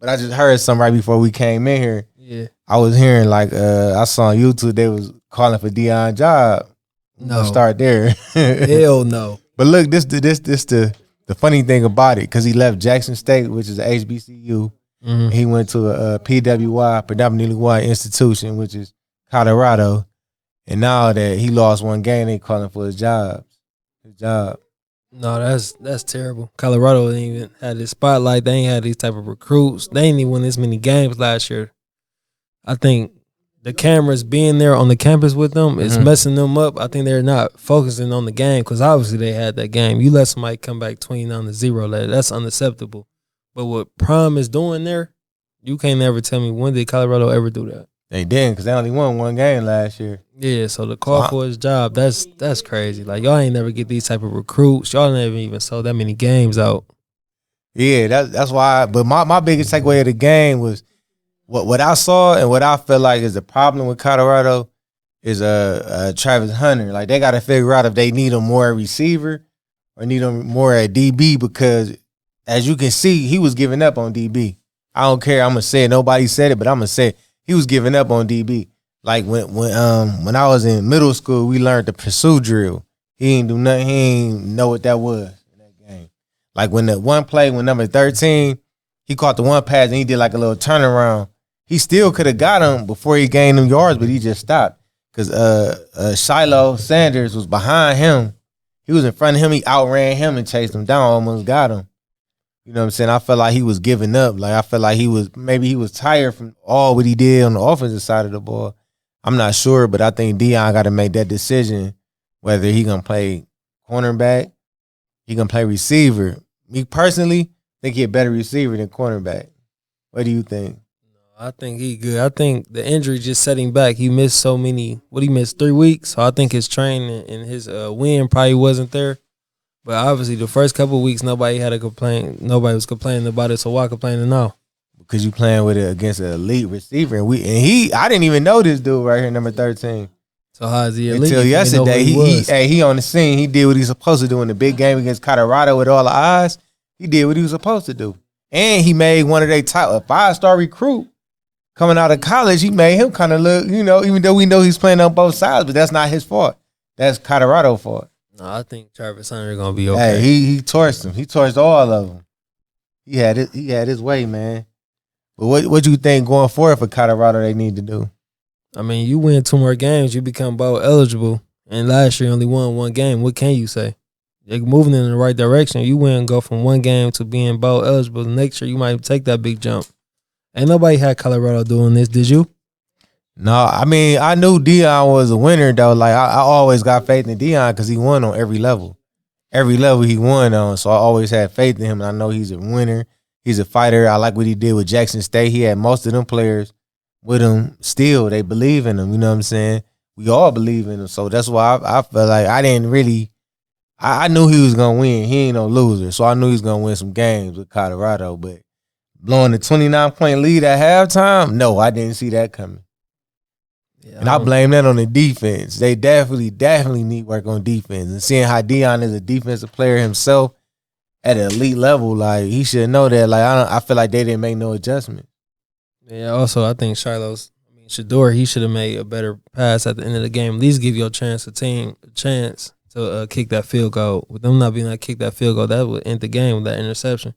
But I just heard something right before we came in here. Yeah. I was hearing like I saw on YouTube they was calling for Deion job. No. Start there. Hell no. But look, this the funny thing about it, because he left Jackson State, which is a HBCU. Mm-hmm. He went to a PWI, predominantly white institution, which is Colorado. And now that he lost one game, they calling for his job. No, that's terrible. Colorado didn't even had this spotlight. They ain't had these type of recruits. They ain't even win this many games last year. I think the cameras being there on the campus with them is messing them up. I think they're not focusing on the game because obviously they had that game. You let somebody come back 29-0, that's unacceptable. But what Prime is doing there, you can't ever tell me when did Colorado ever do that. They didn't, because they only won one game last year. Yeah, so the call for his job, that's crazy. Like, y'all ain't never get these type of recruits. Y'all never even sold that many games out. Yeah, that's why. But my biggest takeaway of the game was what I saw and what I feel like is the problem with Colorado is Travis Hunter. Like, they got to figure out if they need him more at receiver or need him more at DB, because as you can see, he was giving up on DB. I don't care. I'm gonna say it. Nobody said it, but I'm gonna say it. He was giving up on DB. Like when I was in middle school, we learned the pursuit drill. He ain't do nothing. He ain't know what that was in that game. Like when the one play, when number 13, he caught the one pass and he did like a little turnaround. He still could have got him before he gained them yards, but he just stopped. Because Shiloh Sanders was behind him. He was in front of him. He outran him and chased him down, almost got him. You know what I'm saying? I felt like he was giving up. Like, I felt like he was tired from all what he did on the offensive side of the ball. I'm not sure, but I think Deion got to make that decision whether he going to play cornerback, he going to play receiver. Me personally think he a better receiver than cornerback. What do you think? I think he good. I think the injury just set him back. He missed so many. He missed 3 weeks? So I think his training and his win probably wasn't there. But obviously, the first couple of weeks, nobody had a complaint. Nobody was complaining about it. So why complaining now? Because you playing with it against an elite receiver, and I didn't even know this dude right here, number 13. So how is he elite? Until yesterday, he on the scene. He did what he's supposed to do in the big game against Colorado with all the eyes. He did what he was supposed to do, and he made one of their top a 5-star recruit coming out of college. He made him kind of look, even though we know he's playing on both sides, but that's not his fault. That's Colorado's fault. No, I think Travis Hunter gonna be okay. Hey, he torched him. He torched all of them. He had his way, man. But what you think going forward for Colorado they need to do? I mean, you win 2 more games, you become bowl eligible. And last year you only won 1 game. What can you say? You're moving in the right direction. You win, go from 1 game to being bowl eligible. Next year you might take that big jump. Ain't nobody had Colorado doing this, did you? No, I mean, I knew Deion was a winner, though. Like, I always got faith in Deion because he won on every level. Every level he won on, so I always had faith in him, and I know he's a winner. He's a fighter. I like what he did with Jackson State. He had most of them players with him still. They believe in him, you know what I'm saying? We all believe in him, so that's why I felt like I didn't really – I knew he was going to win. He ain't no loser, so I knew he was going to win some games with Colorado, but blowing the 29-point lead at halftime, no, I didn't see that coming. Yeah, and I blame that on the defense. They definitely need work on defense. And seeing how Deion is a defensive player himself at an elite level, like, he should know that. Like, I feel like they didn't make no adjustment. Yeah, also, I think Shador, he should have made a better pass at the end of the game. At least give your team a chance to kick that field goal. With them not being able to kick that field goal, that would end the game with that interception.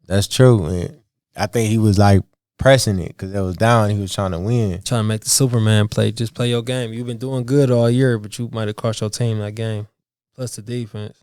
That's true. And I think he was, like, pressing it because it was down. He was trying to win. Trying to make the Superman play. Just play your game. You've been doing good all year, but you might have cost your team that game. Plus the defense.